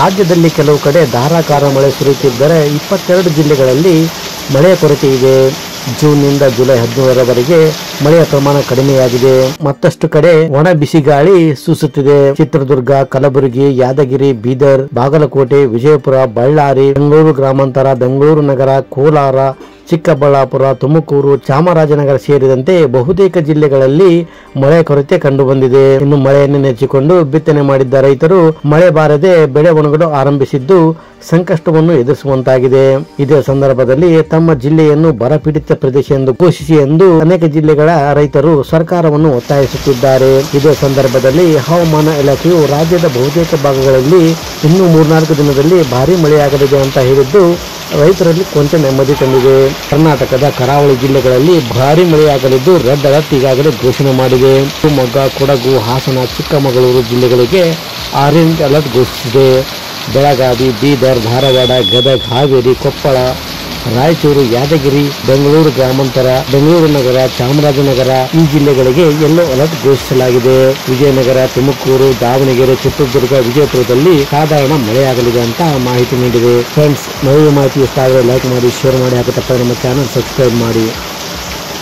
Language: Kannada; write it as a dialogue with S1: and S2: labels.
S1: ರಾಜ್ಯದಲ್ಲಿ ಕೆಲವು ಕಡೆ ಧಾರಾಕಾರ ಮಳೆ ಸುರಿಯುತ್ತಿದ್ದರೆ 22 ಜಿಲ್ಲೆಗಳಲ್ಲಿ ಮಳೆಯ ಕೊರತೆ ಇದೆ. ಜೂನ್ನಿಂದ ಜುಲೈ 17ರವರೆಗೆ ಮಳೆಯ ಪ್ರಮಾಣ ಕಡಿಮೆಯಾಗಿದೆ. ಮತ್ತಷ್ಟು ಕಡೆ ಒಣ ಬಿಸಿ ಗಾಳಿ ಸೂಸುತ್ತಿದೆ. ಚಿತ್ರದುರ್ಗ, ಕಲಬುರಗಿ, ಯಾದಗಿರಿ, ಬೀದರ್, ಬಾಗಲಕೋಟೆ, ವಿಜಯಪುರ, ಬಳ್ಳಾರಿ, ಬೆಂಗಳೂರು ಗ್ರಾಮಾಂತರ, ಬೆಂಗಳೂರು ನಗರ, ಕೋಲಾರ, ಚಿಕ್ಕಬಳ್ಳಾಪುರ, ತುಮಕೂರು, ಚಾಮರಾಜನಗರ ಸೇರಿದಂತೆ ಬಹುತೇಕ ಜಿಲ್ಲೆಗಳಲ್ಲಿ ಮಳೆ ಕೊರತೆ ಕಂಡು ಬಂದಿದೆ. ಇನ್ನು ಮಳೆಯನ್ನು ನೆಚ್ಚಿಕೊಂಡು ಬಿತ್ತನೆ ಮಾಡಿದ್ದ ರೈತರು ಮಳೆ ಬಾರದೆ ಬೆಳೆ ಒಣಗಲು ಆರಂಭಿಸಿದ್ದು ಸಂಕಷ್ಟವನ್ನು ಎದುರಿಸುವಂತಾಗಿದೆ. ಇದೇ ಸಂದರ್ಭದಲ್ಲಿ ತಮ್ಮ ಜಿಲ್ಲೆಯನ್ನು ಬರಪೀಡಿತ ಪ್ರದೇಶ ಎಂದು ಘೋಷಿಸಿ ಎಂದು ಅನೇಕ ಜಿಲ್ಲೆಗಳ ರೈತರು ಸರ್ಕಾರವನ್ನು ಒತ್ತಾಯಿಸುತ್ತಿದ್ದಾರೆ. ಇದೇ ಸಂದರ್ಭದಲ್ಲಿ ಹವಾಮಾನ ಇಲಾಖೆಯು ರಾಜ್ಯದ ಬಹುತೇಕ ಭಾಗಗಳಲ್ಲಿ ಇನ್ನು 3-4 ದಿನದಲ್ಲಿ ಭಾರಿ ಮಳೆಯಾಗಲಿದೆ ಅಂತ ಹೇಳಿದ್ದು ರೈತರಲ್ಲಿ ಕೊಂಚ ನೆಮ್ಮದಿ ತಂದಿದೆ. ಕರ್ನಾಟಕದ ಕರಾವಳಿ ಜಿಲ್ಲೆಗಳಲ್ಲಿ ಭಾರಿ ಮಳೆಯಾಗಲಿದ್ದು ರೆಡ್ ಅಲರ್ಟ್ ಈಗಾಗಲೇ ಘೋಷಣೆ ಮಾಡಿದೆ. ಶಿವಮೊಗ್ಗ, ಕೊಡಗು, ಹಾಸನ, ಚಿಕ್ಕಮಗಳೂರು ಜಿಲ್ಲೆಗಳಿಗೆ ಆರೆಂಜ್ ಅಲರ್ಟ್ ಘೋಷಿಸಿದೆ. ಬೆಳಗಾವಿ, ಬೀದರ್, ಧಾರವಾಡ, ಗದಗ, ಹಾವೇರಿ, ಕೊಪ್ಪಳ, ರಾಯಚೂರು, ಯಾದಗಿರಿ, ಬೆಂಗಳೂರು ಗ್ರಾಮಾಂತರ, ಬೆಂಗಳೂರು ನಗರ, ಚಾಮರಾಜನಗರ ಈ ಜಿಲ್ಲೆಗಳಿಗೆ ಯೆಲ್ಲೋ ಅಲರ್ಟ್ ಘೋಷಿಸಲಾಗಿದೆ. ವಿಜಯನಗರ, ತುಮಕೂರು, ದಾವಣಗೆರೆ, ಚಿತ್ರದುರ್ಗ, ವಿಜಯಪುರದಲ್ಲಿ ಸಾಧಾರಣ ಮಳೆಯಾಗಲಿದೆ ಅಂತ ಮಾಹಿತಿ ನೀಡಿದೆ. ಫ್ರೆಂಡ್ಸ್, ನಮಗೆ ಮಾಹಿತಿ ಇಷ್ಟ ಆದರೆ ಲೈಕ್ ಮಾಡಿ, ಶೇರ್ ಮಾಡಿ, ಹಾಗೂ ತಪ್ಪದೆ ನಮ್ಮ ಚಾನಲ್ ಸಬ್ಸ್ಕ್ರೈಬ್ ಮಾಡಿ.